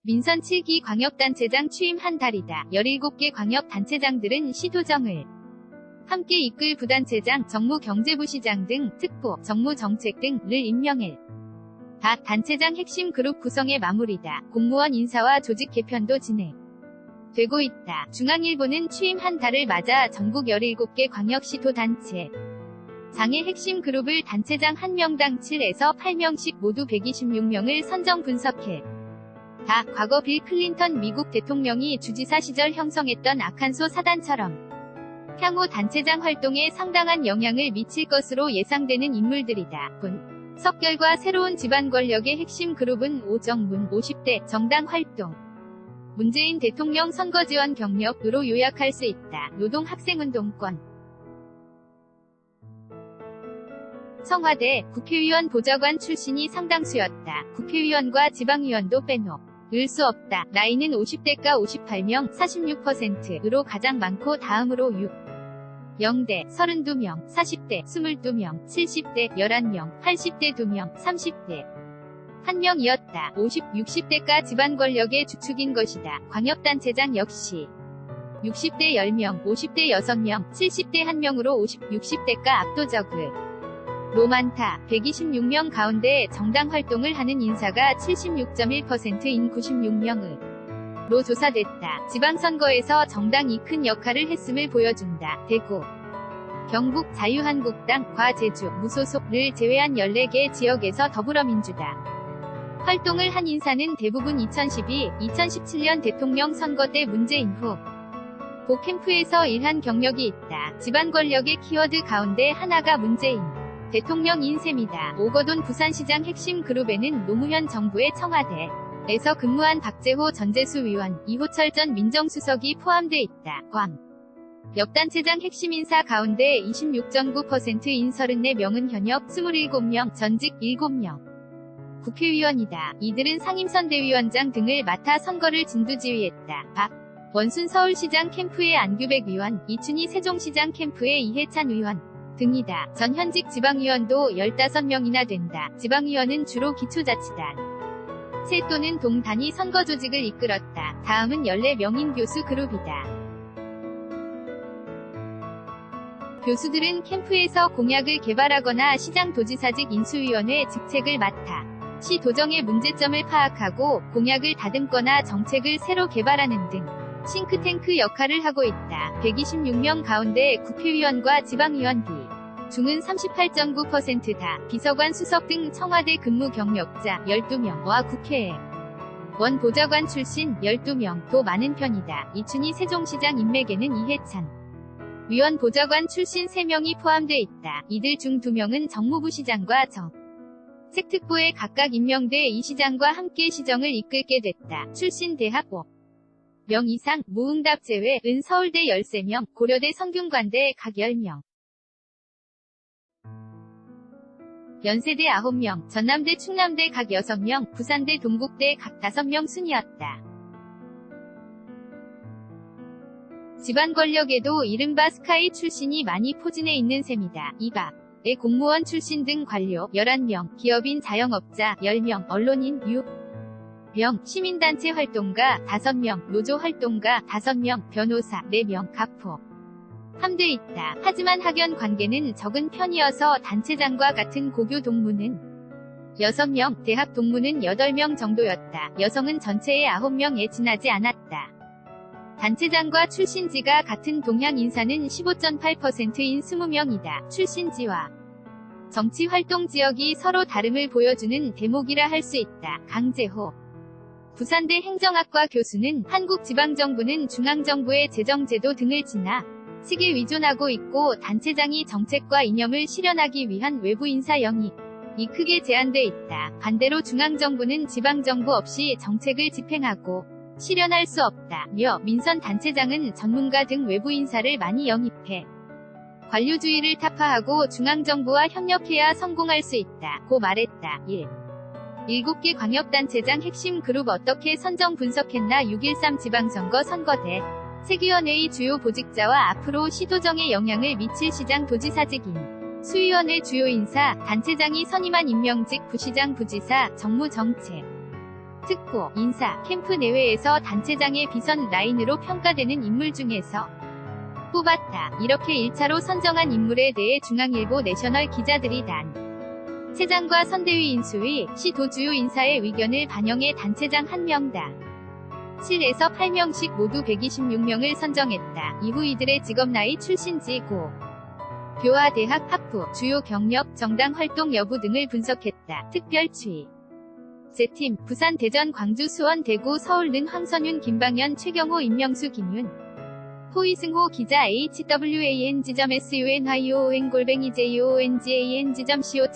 민선 7기 광역단체장 취임 한 달이다. 17개 광역단체장들은 시도정을 함께 이끌 부단체장, 정무경제부시장 등 특보, 정무정책 등을 임명해 각 단체장 핵심 그룹 구성의 마무리다. 공무원 인사와 조직 개편도 진행되고 있다. 중앙일보는 취임 한 달을 맞아 전국 17개 광역시도단체 장의 핵심 그룹을 단체장 1명당 7에서 8명씩 모두 126명을 선정 분석해 다 과거 빌 클린턴 미국 대통령이 주지사 시절 형성했던 아칸소 사단처럼 향후 단체장 활동에 상당한 영향을 미칠 것으로 예상되는 인물들이다. 석결과 새로운 집안 권력의 핵심 그룹은 오정문 50대 정당 활동, 문재인 대통령 선거 지원 경력으로 요약할 수 있다. 노동학생운동권, 청와대, 국회의원 보좌관 출신이 상당수였다. 국회의원과 지방의원도 빼놓을 수 없다. 나이는 50대가 58명, 46%로 가장 많고 다음으로 0대 32명, 40대 22명, 70대 11명, 80대 2명, 30대 1명이었다. 50, 60대가 집안 권력의 주축인 것이다. 광역단체장 역시 60대 10명, 50대 6명, 70대 1명으로 50, 60대가 압도적으로 많다. 126명 가운데 정당 활동을 하는 인사가 76.1%인 96명으로 조사됐다. 지방선거에서 정당이 큰 역할을 했음을 보여준다. 대구, 경북, 자유한국당, 과제주, 무소속을 제외한 14개 지역에서 더불어민주당 활동을 한 인사는 대부분 2012, 2017년 대통령 선거 때 문재인 후보 캠프에서 일한 경력이 있다. 집안 권력의 키워드 가운데 하나가 문재인 대통령인 셈이다. 오거돈 부산시장 핵심 그룹에는 노무현 정부의 청와대에서 근무한 박재호 전재수 의원, 이호철 전 민정수석이 포함돼 있다. 역단체장 핵심 인사 가운데 26.9%인 34명은 현역 27명, 전직 7명, 국회의원이다. 이들은 상임선대위원장 등을 맡아 선거를 진두지휘했다. 원순 서울시장 캠프의 안규백 의원, 이춘희 세종시장 캠프의 이해찬 의원 등이다. 전 현직 지방의원도 15명이나 된다. 지방의원은 주로 기초자치단, 세 또는 동 단위 선거 조직을 이끌었다. 다음은 14명인 교수 그룹이다. 교수들은 캠프에서 공약을 개발하거나 시장도지사직 인수위원회 직책을 맡아 시 도정의 문제점을 파악하고 공약을 다듬거나 정책을 새로 개발하는 등 싱크탱크 역할을 하고 있다. 126명 가운데 국회의원과 지방의원 비중은 38.9%다. 비서관 수석 등 청와대 근무 경력자 12명과 국회의원 보좌관 출신 12명도 많은 편이다. 이춘희 세종시장 인맥에는 이해찬 위원 보좌관 출신 3명이 포함돼 있다. 이들 중 2명은 정무부시장과 정책특보에 각각 임명돼 이 시장과 함께 시정을 이끌게 됐다. 출신 대학 5명 이상, 무응답 제외,은 서울대 13명, 고려대 성균관대 각 10명, 연세대 9명, 전남대 충남대 각 6명, 부산대 동국대 각 5명 순이었다. 집안 권력에도 이른바 스카이 출신이 많이 포진해 있는 셈이다. 이박의 공무원 출신 등 관료 11명, 기업인 자영업자 10명, 언론인 6명, 시민단체 활동가 5명, 노조 활동가 5명, 변호사 4명, 가포 함돼 있다. 하지만 학연 관계는 적은 편이어서 단체장과 같은 고교 동무는 6명, 대학 동무는 8명 정도였다. 여성은 전체의 9명에 지나지 않았다. 단체장과 출신지가 같은 동향 인사는 15.8%인 20명이다. 출신지와 정치활동 지역이 서로 다름을 보여주는 대목이라 할 수 있다. 강재호 부산대 행정학과 교수는 한국지방정부는 중앙정부의 재정제도 등을 지나 식에 위존하고 있고 단체장이 정책과 이념을 실현하기 위한 외부 인사 영입이 크게 제한돼 있다. 반대로 중앙정부는 지방정부 없이 정책을 집행하고 실현할 수 없다며 민선 단체장은 전문가 등 외부 인사를 많이 영입해 관료주의를 타파하고 중앙정부와 협력해야 성공할 수 있다고 말했다. 7개 광역단체장 핵심 그룹 어떻게 선정 분석했나. 6.13 지방선거 선거대 세기원회의 주요 보직자와 앞으로 시도정에 영향을 미칠 시장 도지사직인 수위원회 주요 인사, 단체장이 선임한 임명직 부시장 부지사, 정무정책 특보, 인사, 캠프 내외에서 단체장의 비선 라인으로 평가되는 인물 중에서 뽑았다. 이렇게 1차로 선정한 인물에 대해 중앙일보 내셔널 기자들이 단체장과 선대위 인수위, 시도 주요 인사의 의견을 반영해 단체장 1명당 7에서 8명씩 모두 126명을 선정했다. 이후 이들의 직업 나이, 출신지, 교와 대학 학부, 주요 경력, 정당 활동 여부 등을 분석했다. 특별 취 제팀, 부산, 대전, 광주, 수원, 대구, 서울 는 황선윤, 김방현, 최경호, 임명수, 김윤, 호이승호 기자. hwang.sunyoong-joong.co